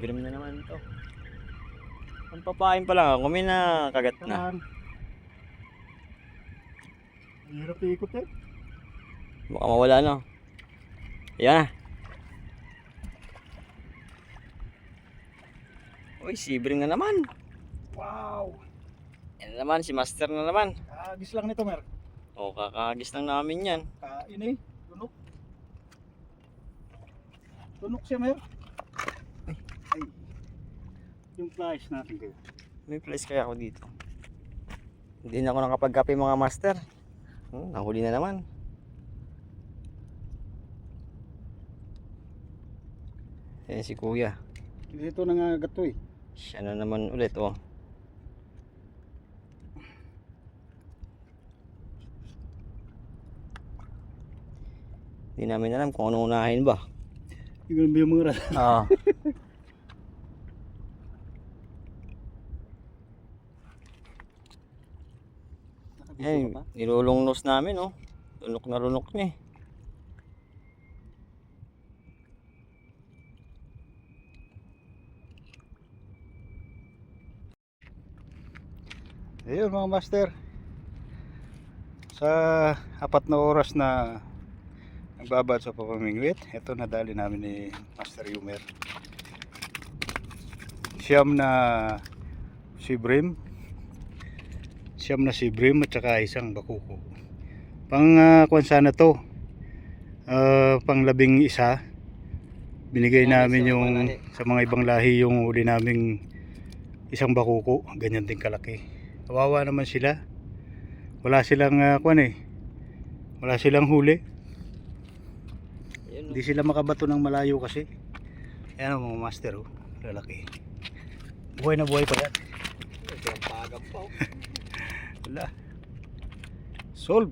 Sibrim na naman to. Ang papain pa lang ako, may nakagat na. Hirap ikot eh. Baka mawala na. Ayan. Uy, sibrim na naman. Wow! Yan na naman, si Master na naman. Kaagis lang nito, Mer. O, kakagis lang namin yan. Kain eh. Tunok. Tunok siya, Mer. Ay. Yung flash natin kayo. May place kaya ako dito. Hindi na ako nakapagkape mga Master. Nahuli na naman. Ayan si Kuya. Dito nangagat to eh. Siya na naman ulit, oh. Hindi namin alam kung anong unahin ba. Yung mga rat. Oo. Ayan, nilulungnos namin, oh. Lunok na lunok niya eh. Ayun mga master, sa 4 na oras na nagbabad sa pamamingwit, ito nadali namin ni Master Yumer. Siyam na sibrim at saka isang bakuko. Kung sana to, pang 11 binigay namin yung sa mga ibang lahi yung huli naming isang bakuko, ganyan din kalaki. Kawawa naman sila. Wala silang wala silang huli. Hindi sila makabato ng malayo kasi. Ayan ang mga master, oh. Lalaki. Buhay na buhay pa yan. Wala. Solve.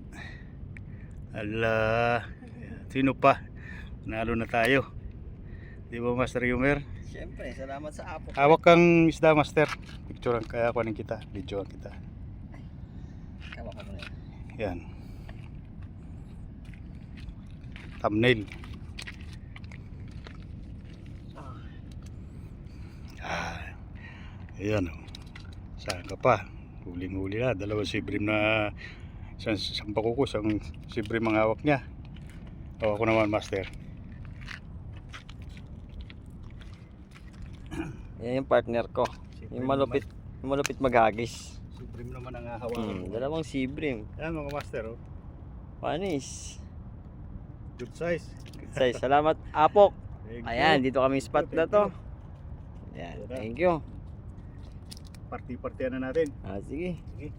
Ala. Sino pa? Nalo na tayo. Di ba Master Yumer? Siyempre, salamat sa apo. Hawak kang isda, Master. Picturean kaya kunin kita, videoan kita. Hawak ka na yan. Thumbnail. Ayan, oh. Saan ka pa? Huling-huli na. 2 sibrim na isang pakuko, isang sibrim ang hawak niya. O, ako naman, Master. Yan yung partner ko. Yung malupit maghagis. Sibrim naman ang hawakan. Dalawang sibrim. Yan mga Master, oh. Panis. Good size. Good size. Salamat, Apok. Ayan, you. dito kami spot na to. Ayan, thank you. Party-partyan na natin. Sige. Sige.